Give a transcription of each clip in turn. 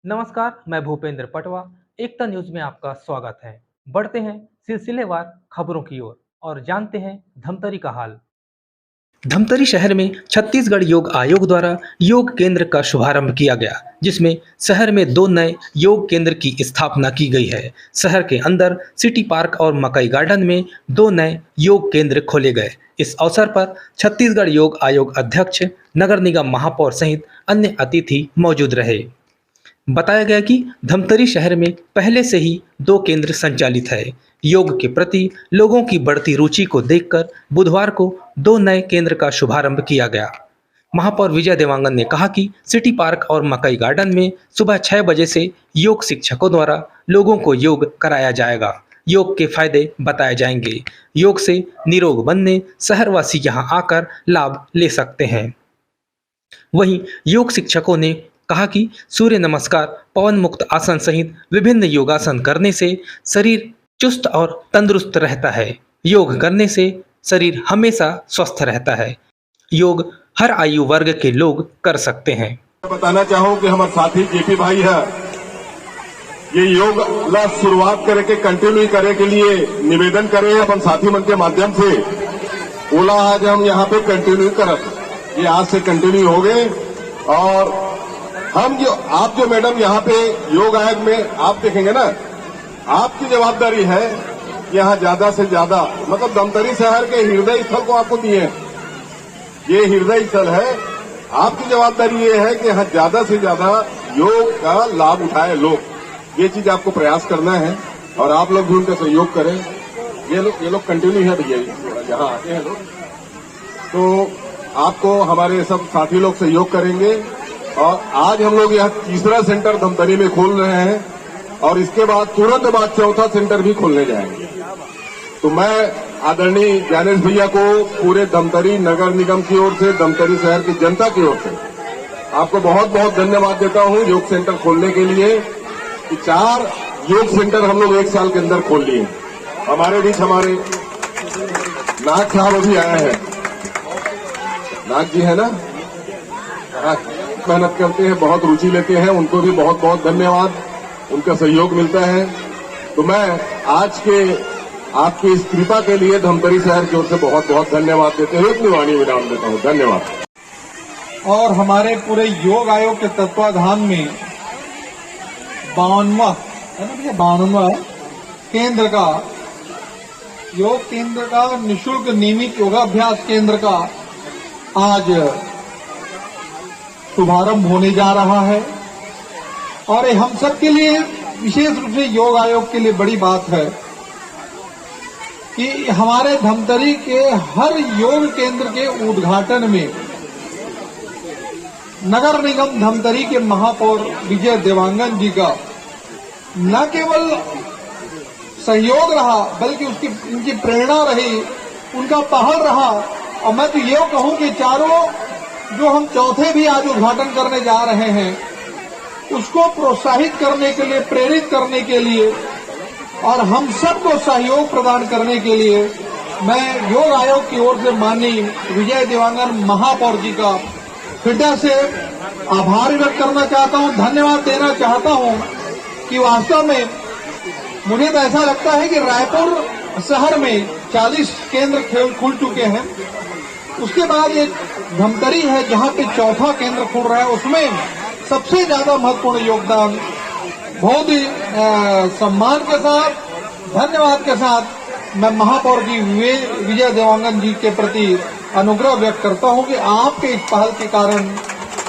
नमस्कार, मैं भूपेंद्र पटवा। एकता न्यूज में आपका स्वागत है। बढ़ते हैं सिलसिलेवार खबरों की ओर और जानते हैं धमतरी का हाल। धमतरी शहर में छत्तीसगढ़ योग आयोग द्वारा योग केंद्र का शुभारंभ किया गया, जिसमें शहर में 2 नए योग केंद्र की स्थापना की गई है। शहर के अंदर सिटी पार्क और मकई गार्डन में 2 नए योग केंद्र खोले गए। इस अवसर पर छत्तीसगढ़ योग आयोग अध्यक्ष, नगर निगम महापौर सहित अन्य अतिथि मौजूद रहे। बताया गया कि धमतरी शहर में पहले से ही 2 केंद्र संचालित है। योग के प्रति लोगों की बढ़ती रुचि को देखकर बुधवार को 2 नए केंद्र का शुभारंभ किया गया। महापौर विजय देवांगन ने कहा कि सिटी पार्क और मकई गार्डन में सुबह 6 बजे से योग शिक्षकों द्वारा लोगों को योग कराया जाएगा। योग के फायदे बताए जाएंगे। योग से निरोग बनने शहरवासी यहां आकर लाभ ले सकते हैं। वहीं योग शिक्षकों ने कहा कि सूर्य नमस्कार, पवन मुक्त आसन सहित विभिन्न योगासन करने से शरीर चुस्त और तंदुरुस्त रहता है। योग करने से शरीर हमेशा स्वस्थ रहता है। योग हर आयु वर्ग के लोग कर सकते हैं। बताना चाहूं कि हमारे साथी जेपी भाई है, ये योग ला शुरुआत करे के कंटिन्यू करे के लिए निवेदन करे अपन साथी मन के माध्यम से ओला आज हम यहाँ पे कंटिन्यू करत, ये आज से कंटिन्यू हो गए। और हम आप जो मैडम यहाँ पे योग आयोग में आप देखेंगे ना, आपकी जवाबदारी है यहाँ ज्यादा से ज्यादा, मतलब धमतरी शहर के हृदय स्थल को आपको दिए हैं, ये हृदय स्थल है। आपकी जवाबदारी ये है कि यहाँ ज्यादा से ज्यादा योग का लाभ उठाए लोग, ये चीज आपको प्रयास करना है और आप लोग भी उनका सहयोग करें। ये लोग कंटिन्यू है भैया, यहाँ आते हैं लोग, तो आपको हमारे सब साथी लोग सहयोग करेंगे। और आज हम लोग यहाँ तीसरा सेंटर धमतरी में खोल रहे हैं और इसके बाद तुरंत बाद चौथा सेंटर भी खोलने जाएंगे। तो मैं आदरणीय ज्ञानेश भैया को पूरे धमतरी नगर निगम की ओर से, धमतरी शहर की जनता की ओर से आपको बहुत बहुत धन्यवाद देता हूँ योग सेंटर खोलने के लिए। कि 4 योग सेंटर हम लोग 1 साल के अंदर खोल लिए। हमारे बीच हमारे नाग साहब अभी आए हैं, नाग जी है ना, मेहनत करते हैं, बहुत रुचि लेते हैं, उनको भी बहुत बहुत धन्यवाद, उनका सहयोग मिलता है। तो मैं आज के आपकी इस कृपा के लिए धमतरी शहर की ओर से बहुत बहुत धन्यवाद देते हुए अपनी वाणी विराम देता हूँ। धन्यवाद। और हमारे पूरे योग आयोग के तत्वाधान में 52वां केंद्र का, योग केंद्र का, निःशुल्क नियमित योगाभ्यास केंद्र का आज शुभारंभ होने जा रहा है। और हम सब के लिए, विशेष रूप से योग आयोग के लिए बड़ी बात है कि हमारे धमतरी के हर योग केंद्र के उद्घाटन में नगर निगम धमतरी के महापौर विजय देवांगन जी का न केवल सहयोग रहा बल्कि उनकी प्रेरणा रही, उनका पहल रहा। और मैं तो ये कहूं कि चारों जो हम चौथे भी आज उद्घाटन करने जा रहे हैं, उसको प्रोत्साहित करने के लिए, प्रेरित करने के लिए और हम सबको सहयोग प्रदान करने के लिए मैं योग आयोग की ओर से माननीय विजय देवांगन महापौर जी का हृदय से आभार व्यक्त करना चाहता हूं, धन्यवाद देना चाहता हूं कि वास्तव में मुझे तो ऐसा लगता है कि रायपुर शहर में 40 केंद्र खुल चुके हैं, उसके बाद एक धमतरी है जहां पे चौथा केंद्र खुल रहा है, उसमें सबसे ज्यादा महत्वपूर्ण योगदान, बहुत ही सम्मान के साथ, धन्यवाद के साथ मैं महापौर जी विजय देवांगन जी के प्रति अनुग्रह व्यक्त करता हूं कि आपके इस पहल के कारण,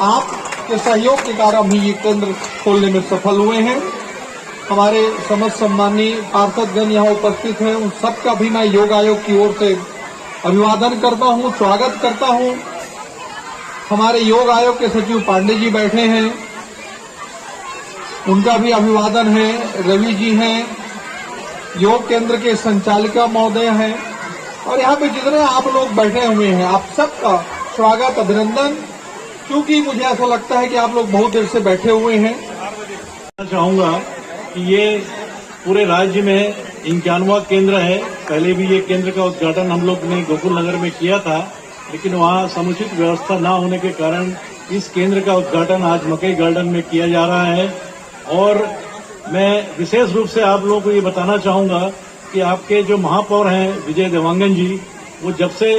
आपके सहयोग के कारण ही ये केंद्र खोलने में सफल हुए हैं। हमारे समस्त सम्मानीय पार्षदगण यहाँ उपस्थित हैं, उन सबका भी मैं योग आयोग की ओर से अभिवादन करता हूं, स्वागत करता हूं। हमारे योग आयोग के सचिव पांडे जी बैठे हैं, उनका भी अभिवादन है। रवि जी हैं, योग केंद्र के संचालिका महोदय हैं, और यहाँ पे जितने आप लोग बैठे हुए हैं, आप सबका स्वागत, अभिनंदन। क्योंकि मुझे ऐसा लगता है कि आप लोग बहुत देर से बैठे हुए हैं। चाहूंगा कि ये पूरे राज्य में 51वां केंद्र है। पहले भी ये केंद्र का उद्घाटन हम लोग ने गोकुल नगर में किया था, लेकिन वहाँ समुचित व्यवस्था न होने के कारण इस केंद्र का उद्घाटन आज मकई गार्डन में किया जा रहा है। और मैं विशेष रूप से आप लोगों को ये बताना चाहूंगा कि आपके जो महापौर हैं विजय देवांगन जी, वो जब से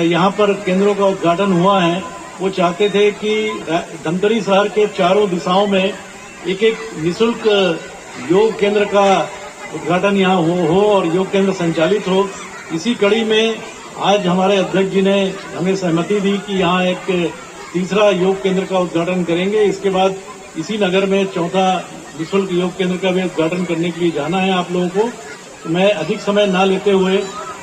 यहाँ पर केंद्रों का उद्घाटन हुआ है, वो चाहते थे कि धमतरी शहर के चारों दिशाओं में एक निःशुल्क योग केंद्र का उद्घाटन यहाँ हो और योग केंद्र संचालित हो। इसी कड़ी में आज हमारे अध्यक्ष जी ने हमें सहमति दी कि यहाँ एक तीसरा योग केंद्र का उद्घाटन करेंगे। इसके बाद इसी नगर में चौथा निःशुल्क योग केंद्र का भी उद्घाटन करने के लिए जाना है आप लोगों को। तो मैं अधिक समय ना लेते हुए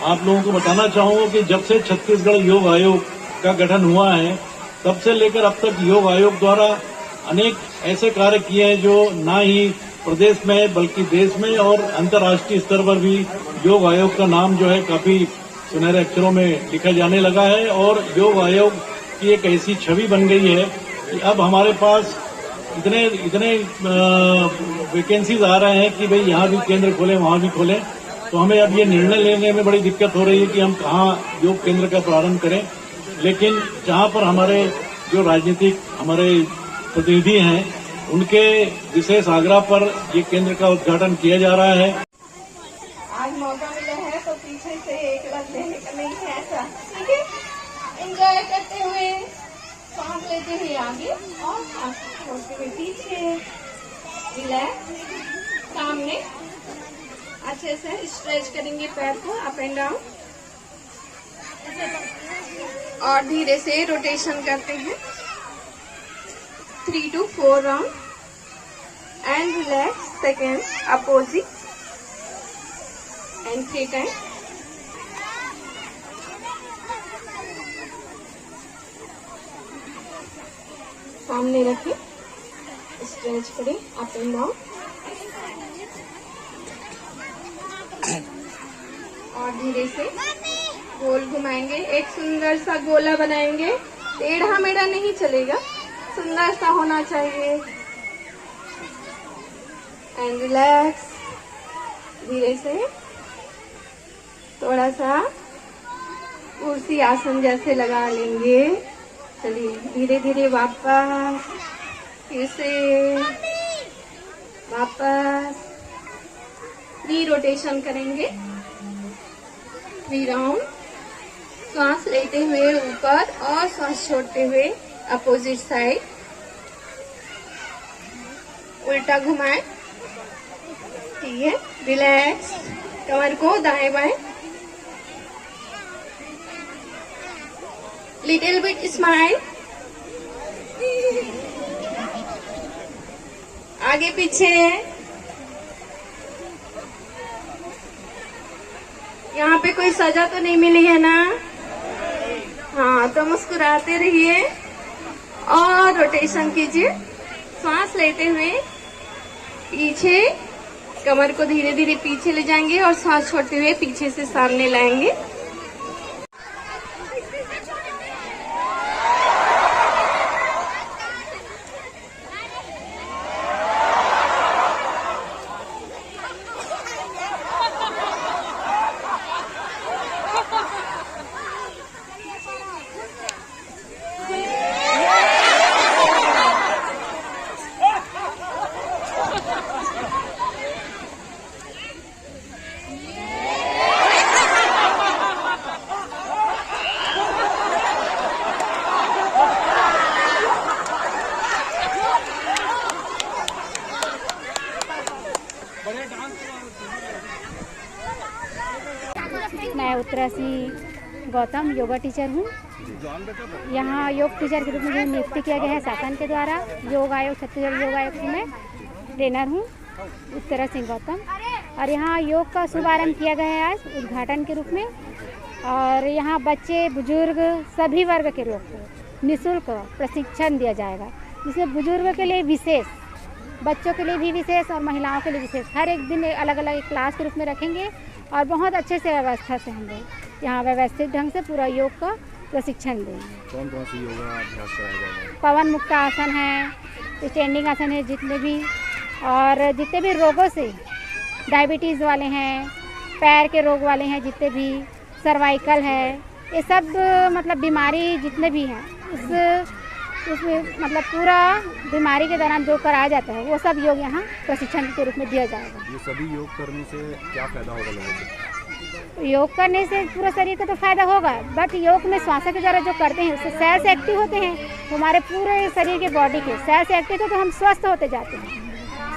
आप लोगों को बताना चाहूंगा कि जब से छत्तीसगढ़ योग आयोग का गठन हुआ है, तब से लेकर अब तक योग आयोग द्वारा अनेक ऐसे कार्य किए हैं जो ना ही प्रदेश में बल्कि देश में और अंतर्राष्ट्रीय स्तर पर भी योग आयोग का नाम जो है काफी सुनहरे अक्षरों में लिखा जाने लगा है। और योग आयोग की एक ऐसी छवि बन गई है कि अब हमारे पास इतने वैकेंसीज आ रहे हैं कि भाई यहाँ भी केंद्र खोलें, वहाँ भी खोलें। तो हमें अब ये निर्णय लेने में बड़ी दिक्कत हो रही है कि हम कहाँ योग केंद्र का प्रारंभ करें। लेकिन जहाँ पर हमारे जो राजनीतिक हमारे प्रतिनिधि हैं, उनके विशेष आग्रह पर ये केंद्र का उद्घाटन किया जा रहा है। आज मौका मिला है तो पीछे से एक बार लेने का नहीं है ऐसा, ठीक है। एंजॉय करते हुए, सांस लेते हुए आगे और सांस छोड़ते हुए पीछे, रिलैक्स, सामने अच्छे से स्ट्रेच करेंगे पैर को अप एंड डाउन और धीरे से रोटेशन करते हैं 3 to 4 round and relax second opposite and 3 time. सामने रखें, स्ट्रेच करें अप एंड डाउन और धीरे से गोल घुमाएंगे। एक सुंदर सा गोला बनाएंगे, टेढ़ा मेढ़ा नहीं चलेगा, सुंदर सा होना चाहिए। एंड रिलैक्स, धीरे से थोड़ा सा कुर्सी आसन जैसे लगा लेंगे। चलिए धीरे धीरे वापस, फिर से वापस 3 रोटेशन करेंगे, 3 राउंड। सांस लेते हुए ऊपर और सांस छोड़ते हुए अपोजिट साइड, उल्टा घुमाएं, ठीक है। रिलैक्स, कमर को दाएं बाएं, लिटिल बिट स्माइल, आगे पीछे। यहाँ पे कोई सजा तो नहीं मिली है ना? हाँ, तो मुस्कुराते रहिए और रोटेशन कीजिए। सांस लेते हुए पीछे, कमर को धीरे धीरे पीछे ले जाएंगे और सांस छोड़ते हुए पीछे से सामने लाएंगे। मैं उत्तरासी गौतम योगा टीचर हूँ। यहाँ योग टीचर के रूप में जो नियुक्ति किया गया है शासन के द्वारा, योग आयोग छत्तीसगढ़ योग आयोग की मैं ट्रेनर हूँ, उत्तरा सिंह गौतम। और यहाँ योग का शुभारंभ किया गया है आज उद्घाटन के रूप में। और यहाँ बच्चे बुजुर्ग सभी वर्ग के लोग को निःशुल्क प्रशिक्षण दिया जाएगा, जिसमें बुजुर्ग के लिए विशेष, बच्चों के लिए भी विशेष और महिलाओं के लिए विशेष, हर एक दिन अलग अलग क्लास के रूप में रखेंगे। और बहुत अच्छे से व्यवस्था से हम लोग यहाँ व्यवस्थित ढंग से पूरा योग का प्रशिक्षण देंगे। कौन कौन सी योगा अभ्यास कराया जाएगा? पवन मुक्त आसन है, स्टैंडिंग आसन है जितने भी, और जितने भी रोगों से, डायबिटीज़ वाले हैं, पैर के रोग वाले हैं, जितने भी सर्वाइकल है, ये सब मतलब बीमारी जितने भी हैं, इस उसमें मतलब पूरा बीमारी के दौरान जो कराया जाता है वो सब योग यहाँ प्रशिक्षण के रूप में दिया जाएगा। ये सभी योग करने से क्या फायदा होगा लोगों को? योग करने से पूरा शरीर का तो फायदा होगा, बट योग में श्वास के द्वारा जो करते हैं उससे सेल्स एक्टिव होते हैं, हमारे पूरे शरीर के बॉडी के सेल्स एक्टिव होते तो हम स्वस्थ होते जाते हैं।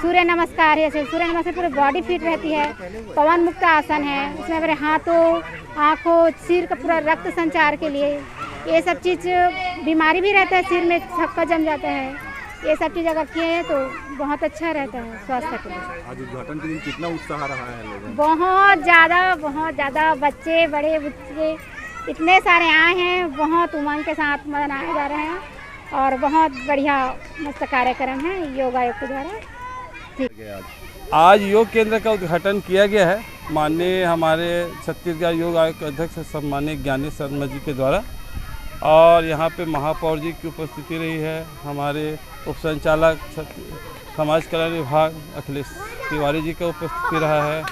सूर्य नमस्कार है, सूर्य नमस्कार पूरी बॉडी फिट रहती है। पवन मुक्त आसन है, उसमें हमारे हाथों, आँखों, सिर का पूरा रक्त संचार के लिए ये सब चीज़, बीमारी भी रहता है, सिर में थक्का जम जाता है, ये सब चीज़ अगर किए हैं तो बहुत अच्छा रहता है स्वास्थ्य के लिए। आज उद्घाटन के दिन कितना उत्साह रहा है लोगों में? बहुत ज़्यादा बच्चे बड़े बच्चे इतने सारे आए हैं, बहुत उमंग के साथ मनाया जा रहा है और बहुत बढ़िया मस्त कार्यक्रम है योग आयोग के द्वारा। आज योग केंद्र का उद्घाटन किया गया है माननीय हमारे छत्तीसगढ़ योग आयोग के अध्यक्ष सम्मानीय ज्ञानेश शर्मा जी के द्वारा, और यहाँ पे महापौर जी की उपस्थिति रही है, हमारे उप संचालक समाज कल्याण विभाग अखिलेश तिवारी जी का उपस्थिति रहा है,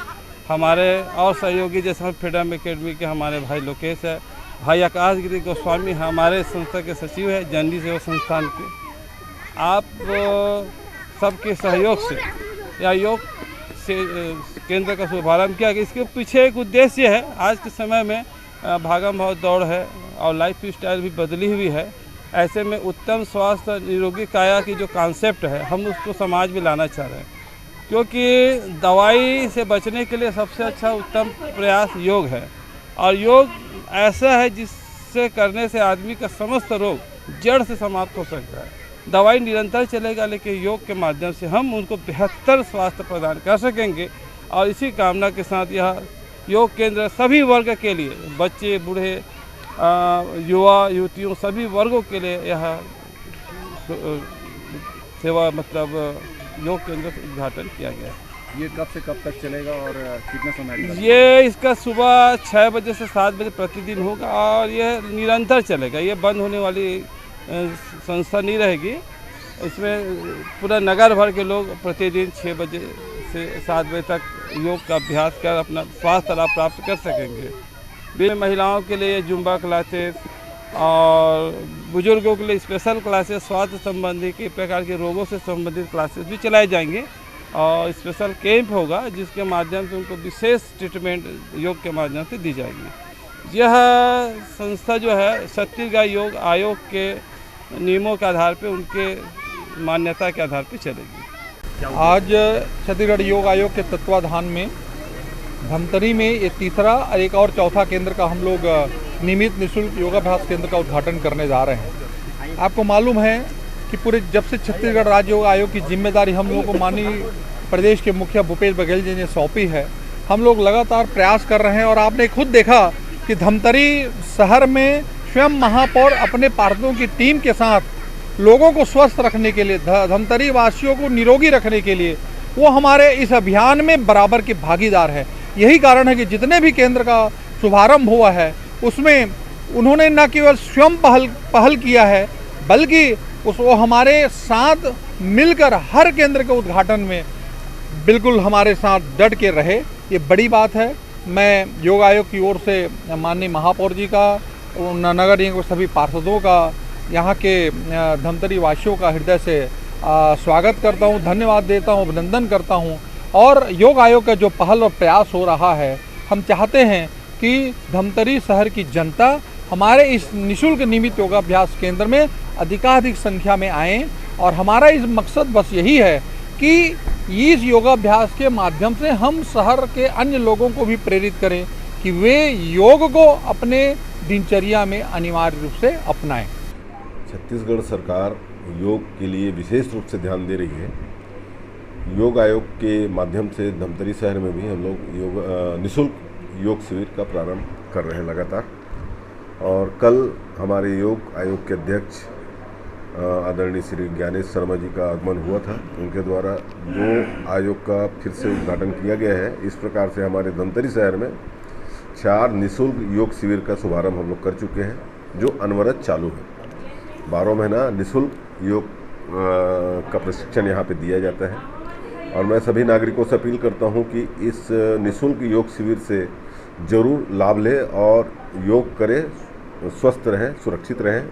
हमारे और सहयोगी जैसे फ्रीडम एकेडमी के हमारे भाई लोकेश है, भाई आकाश गिरी गोस्वामी हमारे संस्था के सचिव है जननी सेवा संस्थान के। आप सबके सहयोग से या योग से केंद्र का शुभारंभ किया गया। इसके पीछे एक उद्देश्य है, आज के समय में भागम भाग दौड़ है और लाइफ स्टाइल भी बदली हुई है, ऐसे में उत्तम स्वास्थ्य निरोगी काया की जो कॉन्सेप्ट है हम उसको समाज में लाना चाह रहे हैं, क्योंकि दवाई से बचने के लिए सबसे अच्छा उत्तम प्रयास योग है, और योग ऐसा है जिससे करने से आदमी का समस्त रोग जड़ से समाप्त हो सकता है। दवाई निरंतर चलेगा, लेकिन योग के माध्यम से हम उनको बेहतर स्वास्थ्य प्रदान कर सकेंगे, और इसी कामना के साथ यह योग केंद्र सभी वर्ग के लिए, बच्चे बूढ़े युवा युवतियों सभी वर्गों के लिए यह सेवा मतलब योग केंद्र का उद्घाटन किया गया है। ये कब से कब तक चलेगा और कितना समय लगेगा? ये इसका सुबह 6 बजे से 7 बजे प्रतिदिन होगा और यह निरंतर चलेगा, ये बंद होने वाली संस्था नहीं रहेगी। इसमें पूरा नगर भर के लोग प्रतिदिन 6 बजे से 7 बजे तक योग का अभ्यास कर अपना स्वास्थ्य लाभ प्राप्त कर सकेंगे। महिलाओं के लिए जुम्बा क्लासेस और बुजुर्गों के लिए स्पेशल क्लासेस, स्वास्थ्य संबंधी कई प्रकार के रोगों से संबंधित क्लासेस भी चलाए जाएंगे, और स्पेशल कैंप होगा जिसके माध्यम से उनको विशेष ट्रीटमेंट योग के माध्यम से दी जाएगी। यह संस्था जो है छत्तीसगढ़ योग आयोग के नियमों के आधार पर, उनके मान्यता के आधार पर चलेगी। आज छत्तीसगढ़ योग आयोग के तत्वाधान में धमतरी में ये तीसरा और एक और चौथा केंद्र का हम लोग नियमित निःशुल्क योगाभ्यास केंद्र का उद्घाटन करने जा रहे हैं। आपको मालूम है कि पूरे जब से छत्तीसगढ़ राज्य योग आयोग की जिम्मेदारी हम लोगों को माननीय प्रदेश के मुखिया भूपेश बघेल जी ने सौंपी है, हम लोग लगातार प्रयास कर रहे हैं। और आपने खुद देखा कि धमतरी शहर में स्वयं महापौर अपने पार्षदों की टीम के साथ लोगों को स्वस्थ रखने के लिए, धमतरी वासियों को निरोगी रखने के लिए वो हमारे इस अभियान में बराबर के भागीदार है। यही कारण है कि जितने भी केंद्र का शुभारंभ हुआ है उसमें उन्होंने न केवल स्वयं पहल किया है, बल्कि वो हमारे साथ मिलकर हर केंद्र के उद्घाटन में बिल्कुल हमारे साथ डट के रहे। ये बड़ी बात है। मैं योग आयोग की ओर से माननीय महापौर जी का, नगर निगम के सभी पार्षदों का, यहाँ के धमतरी वासियों का हृदय से स्वागत करता हूँ, धन्यवाद देता हूँ, अभिनंदन करता हूँ। और योग आयोग का जो पहल और प्रयास हो रहा है, हम चाहते हैं कि धमतरी शहर की जनता हमारे इस निःशुल्क नियमित योगाभ्यास केंद्र में अधिकाधिक संख्या में आएँ, और हमारा इस मकसद बस यही है कि इस योगाभ्यास के माध्यम से हम शहर के अन्य लोगों को भी प्रेरित करें कि वे योग को अपने दिनचर्या में अनिवार्य रूप से अपनाएं। छत्तीसगढ़ सरकार योग के लिए विशेष रूप से ध्यान दे रही है। योग आयोग के माध्यम से धमतरी शहर में भी हम लोग निःशुल्क योग शिविर का प्रारंभ कर रहे हैं लगातार। और कल हमारे योग आयोग के अध्यक्ष आदरणीय श्री ज्ञानेश शर्मा जी का आगमन हुआ था, उनके द्वारा 2 आयोग का फिर से उद्घाटन किया गया है। इस प्रकार से हमारे धमतरी शहर में 4 निःशुल्क योग शिविर का शुभारंभ हम लोग कर चुके हैं, जो अनवरत चालू है। 12 महीना निःशुल्क योग का प्रशिक्षण यहाँ पे दिया जाता है। और मैं सभी नागरिकों से अपील करता हूँ कि इस निःशुल्क योग शिविर से ज़रूर लाभ लें और योग करें, स्वस्थ रहें, सुरक्षित रहें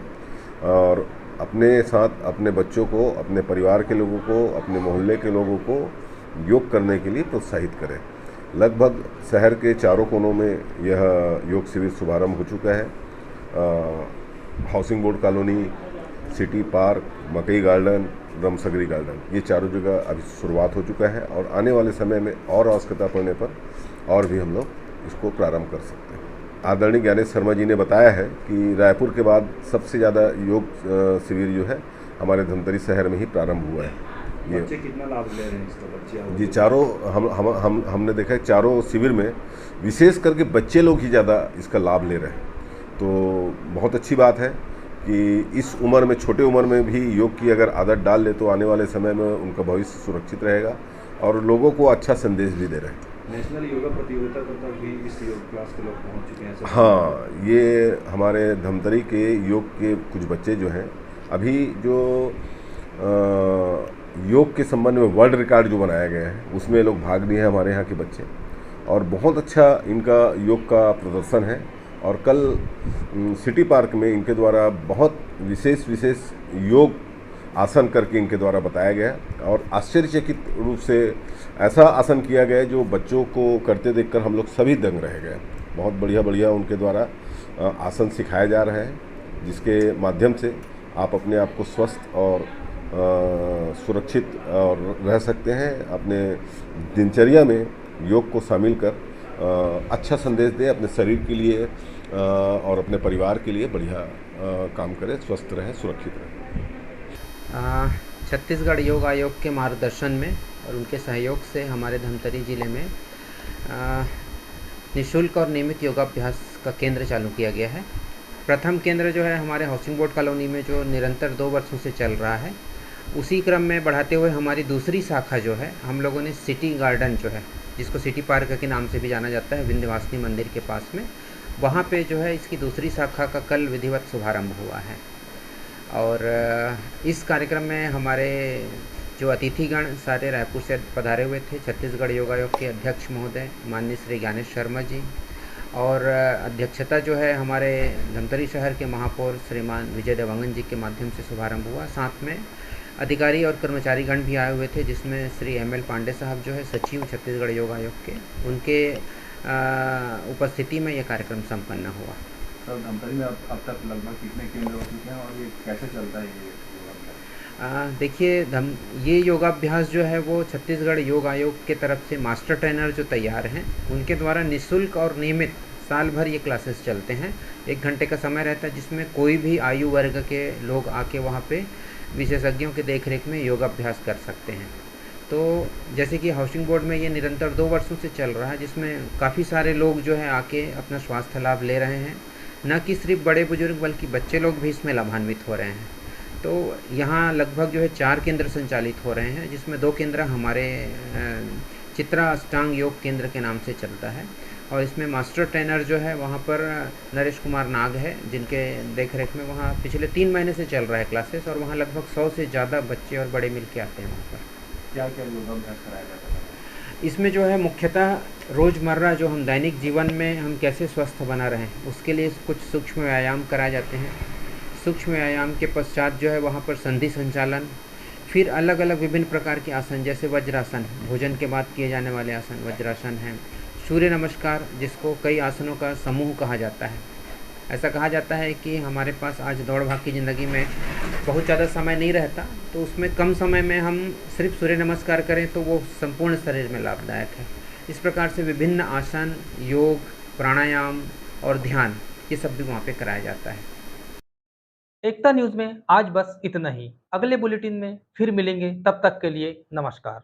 और अपने साथ अपने बच्चों को, अपने परिवार के लोगों को, अपने मोहल्ले के लोगों को योग करने के लिए प्रोत्साहित करें। लगभग शहर के चारों कोनों में यह योग शिविर शुभारंभ हो चुका है। Housing board colony, city park, मकई गार्डन, रमसगरी गार्डन, ये चारों जगह अभी शुरुआत हो चुका है और आने वाले समय में और आवश्यकता पड़ने पर और भी हम लोग इसको प्रारंभ कर सकते हैं। आदरणीय ज्ञानेश शर्मा जी ने बताया है कि रायपुर के बाद सबसे ज़्यादा योग शिविर जो है हमारे धमतरी शहर में ही प्रारंभ हुआ है। ये बच्चे कितना लाभ ले रहे हैं इसका? बच्चे जी चारों हमने देखा है चारों शिविर में विशेष करके बच्चे लोग ही ज़्यादा इसका लाभ ले रहे हैं। तो बहुत अच्छी बात है कि इस उम्र में, छोटे उम्र में भी योग की अगर आदत डाल ले तो आने वाले समय में उनका भविष्य सुरक्षित रहेगा और लोगों को अच्छा संदेश भी दे रहे हैं। नेशनल योगा प्रतियोगिता तक भी इस योग क्लास के लोग पहुंच चुके हैं। हाँ, ये हमारे धमतरी के योग के कुछ बच्चे जो हैं अभी जो योग के संबंध में वर्ल्ड रिकॉर्ड जो बनाया गया है उसमें लोग भाग लिए हैं हमारे यहाँ के बच्चे और बहुत अच्छा इनका योग का प्रदर्शन है। और कल सिटी पार्क में इनके द्वारा बहुत विशेष योग आसन करके इनके द्वारा बताया गया और आश्चर्यचकित रूप से ऐसा आसन किया गया जो बच्चों को करते देखकर हम लोग सभी दंग रह गए। बहुत बढ़िया उनके द्वारा आसन सिखाया जा रहा है जिसके माध्यम से आप अपने आप को स्वस्थ और सुरक्षित और रह सकते हैं। अपने दिनचर्या में योग को शामिल कर अच्छा संदेश दें अपने शरीर के लिए और अपने परिवार के लिए बढ़िया काम करें, स्वस्थ रहें, सुरक्षित रहें। छत्तीसगढ़ योग आयोग के मार्गदर्शन में और उनके सहयोग से हमारे धमतरी ज़िले में निःशुल्क और नियमित योगाभ्यास का केंद्र चालू किया गया है। प्रथम केंद्र जो है हमारे हाउसिंग बोर्ड कॉलोनी में जो निरंतर 2 वर्षों से चल रहा है, उसी क्रम में बढ़ाते हुए हमारी दूसरी शाखा जो है हम लोगों ने सिटी गार्डन जो है, जिसको सिटी पार्क के नाम से भी जाना जाता है, विंध्यवासिनी मंदिर के पास में, वहाँ पे जो है इसकी दूसरी शाखा का कल विधिवत शुभारंभ हुआ है। और इस कार्यक्रम में हमारे जो अतिथिगण सारे रायपुर से पधारे हुए थे, छत्तीसगढ़ योग आयोग के अध्यक्ष महोदय माननीय श्री ज्ञानेश शर्मा जी, और अध्यक्षता जो है हमारे धमतरी शहर के महापौर श्रीमान विजय देवांगन जी के माध्यम से शुभारंभ हुआ। साथ में अधिकारी और कर्मचारीगण भी आए हुए थे, जिसमें श्री ML पांडे साहब जो है सचिव छत्तीसगढ़ योग आयोग के, उनके उपस्थिति में यह कार्यक्रम संपन्न हुआ। सर, धमतरी में अब तक लगभग कितने केंद्र हो चुके हैं और ये कैसे चलता है ये योगाभ्यास? देखिए, ये योगाभ्यास जो है वो छत्तीसगढ़ योग आयोग के तरफ से मास्टर ट्रेनर जो तैयार हैं उनके द्वारा निःशुल्क और नियमित साल भर ये क्लासेस चलते हैं। 1 घंटे का समय रहता है जिसमें कोई भी आयु वर्ग के लोग आके वहाँ पे विशेषज्ञों के देखरेख में योगाभ्यास कर सकते हैं। तो जैसे कि हाउसिंग बोर्ड में ये निरंतर 2 वर्षों से चल रहा है, जिसमें काफ़ी सारे लोग जो है आके अपना स्वास्थ्य लाभ ले रहे हैं। न कि सिर्फ बड़े बुजुर्ग बल्कि बच्चे लोग भी इसमें लाभान्वित हो रहे हैं। तो यहाँ लगभग जो है 4 केंद्र संचालित हो रहे हैं, जिसमें 2 केंद्र हमारे चित्रा अष्टांग योग केंद्र के नाम से चलता है और इसमें मास्टर ट्रेनर जो है वहाँ पर नरेश कुमार नाग है, जिनके देखरेख में वहाँ पिछले 3 महीने से चल रहा है क्लासेस और वहाँ लगभग 100 से ज़्यादा बच्चे और बड़े मिल के आते हैं वहाँ पर। क्या योगाभ्यास कराया जाता है इसमें? जो है मुख्यतः रोज़मर्रा जो हम दैनिक जीवन में हम कैसे स्वस्थ बना रहें उसके लिए कुछ सूक्ष्म व्यायाम कराए जाते हैं। सूक्ष्म व्यायाम के पश्चात जो है वहाँ पर संधि संचालन, फिर अलग अलग विभिन्न प्रकार के आसन जैसे वज्रासन, भोजन के बाद किए जाने वाले आसन वज्रासन हैं, सूर्य नमस्कार जिसको कई आसनों का समूह कहा जाता है। ऐसा कहा जाता है कि हमारे पास आज दौड़ भाग की ज़िंदगी में बहुत ज़्यादा समय नहीं रहता, तो उसमें कम समय में हम सिर्फ सूर्य नमस्कार करें तो वो संपूर्ण शरीर में लाभदायक है। इस प्रकार से विभिन्न आसन, योग, प्राणायाम और ध्यान ये सब भी वहाँ पे कराया जाता है। एकता न्यूज़ में आज बस इतना ही। अगले बुलेटिन में फिर मिलेंगे, तब तक के लिए नमस्कार।